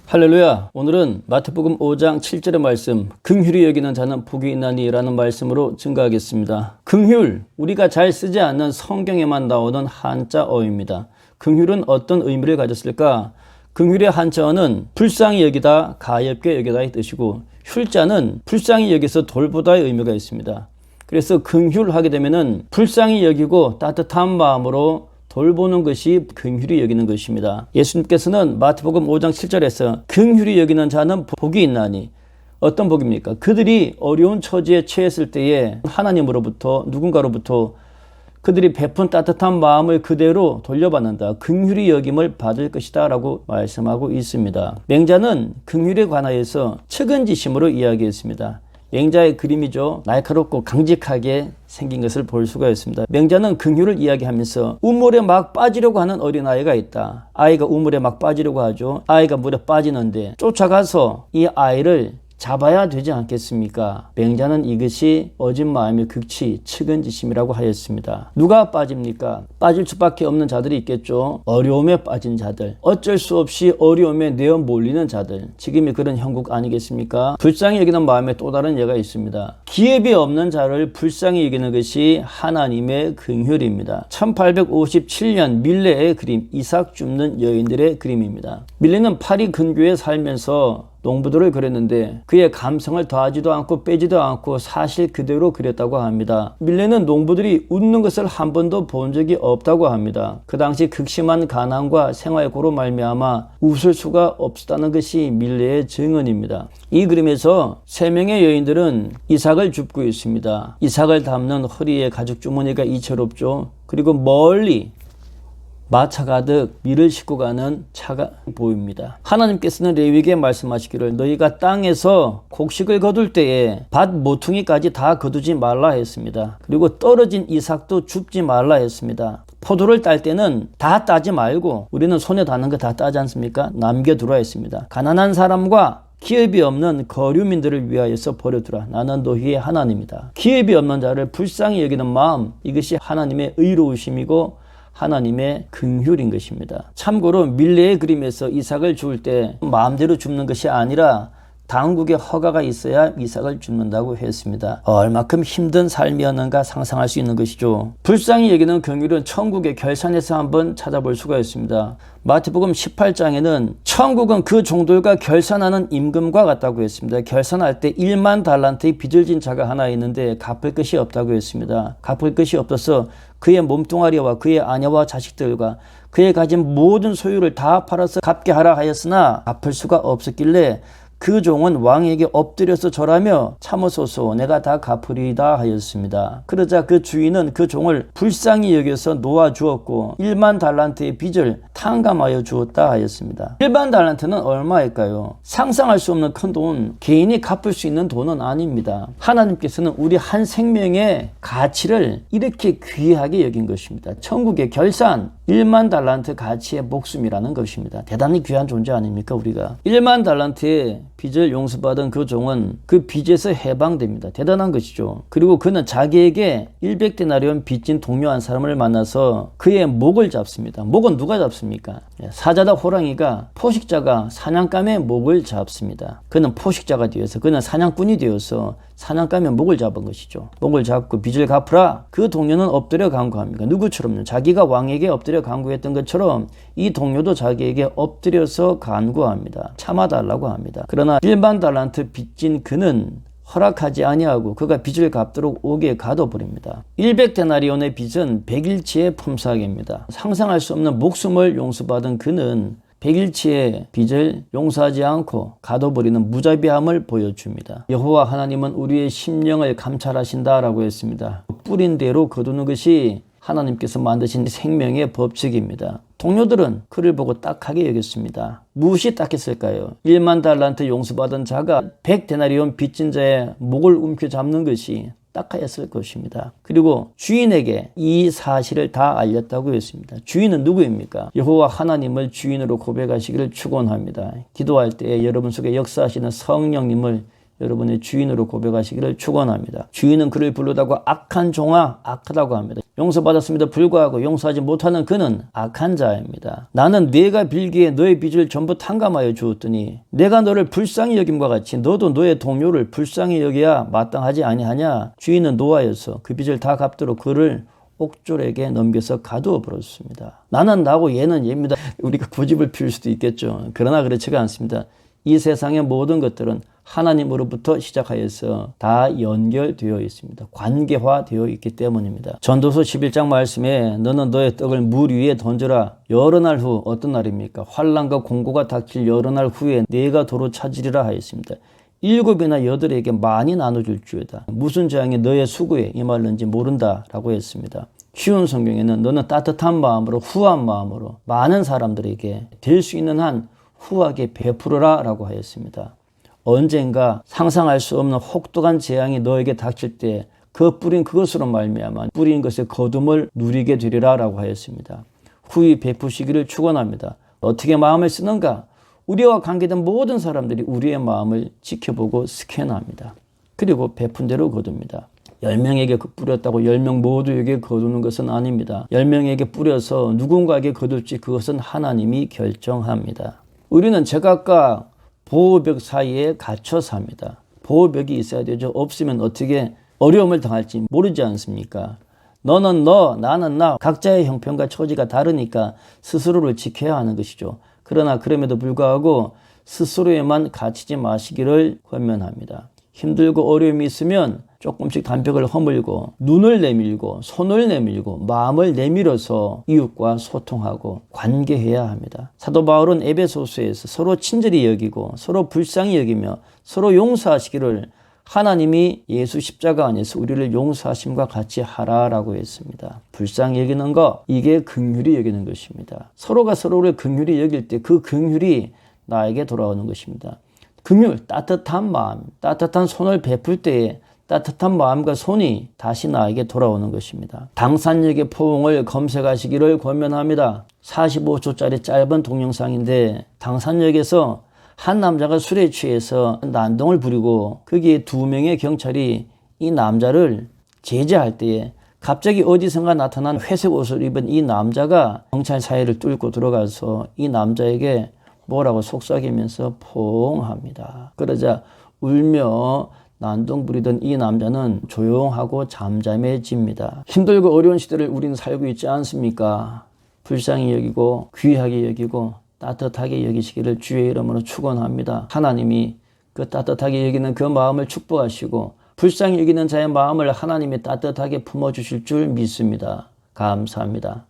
할렐루야. 오늘은 마태복음 5장 7절의 말씀, 긍휼히 여기는 자는 복이 있나니 라는 말씀으로 증거하겠습니다. 긍휼, 우리가 잘 쓰지 않는 성경에만 나오는 한자어입니다. 긍휼은 어떤 의미를 가졌을까? 긍휼의 한자어는 불쌍히 여기다, 가엾게 여기다의 뜻이고, 휼자는 불쌍히 여기서 돌보다의 의미가 있습니다. 그래서 긍휼하게 되면은 불쌍히 여기고 따뜻한 마음으로 돌보는 것이 긍휼히 여기는 것입니다. 예수님께서는 마태복음 5장 7절에서 긍휼히 여기는 자는 복이 있나니, 어떤 복입니까? 그들이 어려운 처지에 처했을 때에 하나님으로부터, 누군가로부터 그들이 베푼 따뜻한 마음을 그대로 돌려받는다, 긍휼히 여김을 받을 것이다 라고 말씀하고 있습니다. 맹자는 긍휼에 관하여서 측은지심으로 이야기했습니다. 맹자의 그림이죠. 날카롭고 강직하게 생긴 것을 볼 수가 있습니다. 맹자는 긍휼을 이야기하면서 우물에 막 빠지려고 하는 어린아이가 있다. 아이가 우물에 막 빠지려고 하죠. 아이가 물에 빠지는데 쫓아가서 이 아이를 잡아야 되지 않겠습니까? 맹자는 이것이 어진 마음의 극치, 측은지심이라고 하였습니다. 누가 빠집니까? 빠질 수밖에 없는 자들이 있겠죠. 어려움에 빠진 자들, 어쩔 수 없이 어려움에 내어 몰리는 자들, 지금이 그런 형국 아니겠습니까? 불쌍히 여기는 마음에 또 다른 예가 있습니다. 기업이 없는 자를 불쌍히 여기는 것이 하나님의 긍휼입니다. 1857년 밀레의 그림, 이삭 줍는 여인들의 그림입니다. 밀레는 파리 근교에 살면서 농부들을 그렸는데 그의 감성을 더하지도 않고 빼지도 않고 사실 그대로 그렸다고 합니다. 밀레는 농부들이 웃는 것을 한 번도 본 적이 없다고 합니다. 그 당시 극심한 가난과 생활고로 말미암아 웃을 수가 없었다는 것이 밀레의 증언입니다. 이 그림에서 세 명의 여인들은 이삭을 줍고 있습니다. 이삭을 담는 허리에 가죽 주머니가 이채롭죠. 그리고 멀리 마차 가득 밀을 싣고 가는 차가 보입니다. 하나님께서는 레위기에 말씀하시기를 너희가 땅에서 곡식을 거둘 때에 밭 모퉁이까지 다 거두지 말라 했습니다. 그리고 떨어진 이삭도 줍지 말라 했습니다. 포도를 딸 때는 다 따지 말고, 우리는 손에 닿는 거 다 따지 않습니까? 남겨두라 했습니다. 가난한 사람과 기업이 없는 거류민들을 위하여서 버려두라. 나는 너희의 하나님이다. 기업이 없는 자를 불쌍히 여기는 마음, 이것이 하나님의 의로우심이고 하나님의 긍휼인 것입니다. 참고로 밀레의 그림에서 이삭을 주울 때 마음대로 줍는 것이 아니라 당국의 허가가 있어야 이삭을 줍는다고 했습니다. 얼마큼 힘든 삶이었는가 상상할 수 있는 것이죠. 불쌍히 여기는 긍휼은 천국의 결산에서 한번 찾아볼 수가 있습니다. 마태복음 18장에는 천국은 그 종들과 결산하는 임금과 같다고 했습니다. 결산할 때 1만 달란트의 빚을 진 자가 하나 있는데 갚을 것이 없다고 했습니다. 갚을 것이 없어서 그의 몸뚱아리와 그의 아내와 자식들과 그의 가진 모든 소유를 다 팔아서 갚게 하라 하였으나 갚을 수가 없었길래 그 종은 왕에게 엎드려서 절하며 참으소서 내가 다 갚으리이다 하였습니다. 그러자 그 주인은 그 종을 불쌍히 여겨서 놓아주었고 1만 달란트의 빚을 탕감하여 주었다 하였습니다. 1만 달란트는 얼마일까요? 상상할 수 없는 큰 돈, 개인이 갚을 수 있는 돈은 아닙니다. 하나님께서는 우리 한 생명의 가치를 이렇게 귀하게 여긴 것입니다. 천국의 결산, 1만 달란트 가치의 목숨이라는 것입니다. 대단히 귀한 존재 아닙니까 우리가? 1만 달란트의 빚을 용서받은 그 종은 그 빚에서 해방됩니다. 대단한 것이죠. 그리고 그는 자기에게 100데나리온 빚진 동료 한 사람을 만나서 그의 목을 잡습니다. 목은 누가 잡습니까? 사자다 호랑이가, 포식자가 사냥감의 목을 잡습니다. 그는 포식자가 되어서, 그는 사냥꾼이 되어서 사냥감의 목을 잡은 것이죠. 목을 잡고 빚을 갚으라. 그 동료는 엎드려 간구합니다. 누구처럼요? 자기가 왕에게 엎드려 간구했던 것처럼 이 동료도 자기에게 엎드려서 간구합니다. 참아달라고 합니다. 그러나 1만 달란트 빚진 그는 허락하지 아니하고 그가 빚을 갚도록 옥에 가둬버립니다. 100데나리온의 빚은 100일치의 품삯입니다. 상상할 수 없는 목숨을 용서받은 그는 100일치의 빚을 용서하지 않고 가둬버리는 무자비함을 보여줍니다. 여호와 하나님은 우리의 심령을 감찰하신다라고 했습니다. 뿌린 대로 거두는 것이 하나님께서 만드신 생명의 법칙입니다. 동료들은 그를 보고 딱하게 여겼습니다. 무엇이 딱했을까요? 1만 달란트 용서받은 자가 100데나리온 빚진 자의 목을 움켜잡는 것이 딱하였을 것입니다. 그리고 주인에게 이 사실을 다 알렸다고 했습니다. 주인은 누구입니까? 여호와 하나님을 주인으로 고백하시기를 축원합니다. 기도할 때 여러분 속에 역사하시는 성령님을 여러분의 주인으로 고백하시기를 축원합니다. 주인은 그를 부르다고 악한 종아 악하다고 합니다. 용서받았음에도 불구하고 용서하지 못하는 그는 악한 자입니다. 나는 네가 빌기에 너의 빚을 전부 탕감하여 주었더니 내가 너를 불쌍히 여김과 같이 너도 너의 동료를 불쌍히 여겨야 마땅하지 아니하냐. 주인은 노하여서 그 빚을 다 갚도록 그를 옥졸에게 넘겨서 가두어 버렸습니다. 나는 나고 얘는 얘입니다. 우리가 고집을 피울 수도 있겠죠. 그러나 그렇지가 않습니다. 이 세상의 모든 것들은 하나님으로부터 시작하여서 다 연결되어 있습니다. 관계화되어 있기 때문입니다. 전도서 11장 말씀에 너는 너의 떡을 물 위에 던져라. 여러 날 후 어떤 날입니까? 환난과 공고가 닥칠 여러 날 후에 네가 도로 찾으리라 하였습니다. 7이나 8에게 많이 나눠줄 주이다. 무슨 재앙이 너의 수고에 임할는지 모른다 라고 했습니다. 쉬운 성경에는 너는 따뜻한 마음으로 후한 마음으로 많은 사람들에게 될 수 있는 한 후하게 베풀어라 라고 하였습니다. 언젠가 상상할 수 없는 혹독한 재앙이 너에게 닥칠 때 그 뿌린 그것으로 말미암아 뿌린 것의 거둠을 누리게 되리라 라고 하였습니다. 후히 베푸시기를 축원합니다. 어떻게 마음을 쓰는가? 우리와 관계된 모든 사람들이 우리의 마음을 지켜보고 스캔합니다. 그리고 베푼 대로 거둡니다. 10명에게 뿌렸다고 10명 모두에게 거두는 것은 아닙니다. 10명에게 뿌려서 누군가에게 거둘지 그것은 하나님이 결정합니다. 우리는 제각각 보호벽 사이에 갇혀 삽니다. 보호벽이 있어야 되죠. 없으면 어떻게 어려움을 당할지 모르지 않습니까? 너는 너, 나는 나, 각자의 형편과 처지가 다르니까 스스로를 지켜야 하는 것이죠. 그러나 그럼에도 불구하고 스스로에만 갇히지 마시기를 권면합니다. 힘들고 어려움이 있으면 조금씩 담벽을 허물고 눈을 내밀고 손을 내밀고 마음을 내밀어서 이웃과 소통하고 관계해야 합니다. 사도 바울은 에베소서에서 서로 친절히 여기고 서로 불쌍히 여기며 서로 용서하시기를 하나님이 예수 십자가 안에서 우리를 용서하심과 같이 하라라고 했습니다. 불쌍히 여기는 거, 이게 긍휼히 여기는 것입니다. 서로가 서로를 긍휼히 여길 때 그 긍휼이 나에게 돌아오는 것입니다. 긍휼, 따뜻한 마음, 따뜻한 손을 베풀 때에 따뜻한 마음과 손이 다시 나에게 돌아오는 것입니다. 당산역의 포옹을 검색하시기를 권면합니다. 45초짜리 짧은 동영상인데 당산역에서 한 남자가 술에 취해서 난동을 부리고 거기에 2명의 경찰이 이 남자를 제재할 때에 갑자기 어디선가 나타난 회색 옷을 입은 이 남자가 경찰 사이를 뚫고 들어가서 이 남자에게 뭐라고 속삭이면서 포옹합니다. 그러자 울며 난동 부리던 이 남자는 조용하고 잠잠해집니다. 힘들고 어려운 시대를 우리는 살고 있지 않습니까? 불쌍히 여기고 귀하게 여기고 따뜻하게 여기시기를 주의 이름으로 축원합니다. 하나님이 그 따뜻하게 여기는 그 마음을 축복하시고 불쌍히 여기는 자의 마음을 하나님이 따뜻하게 품어주실 줄 믿습니다. 감사합니다.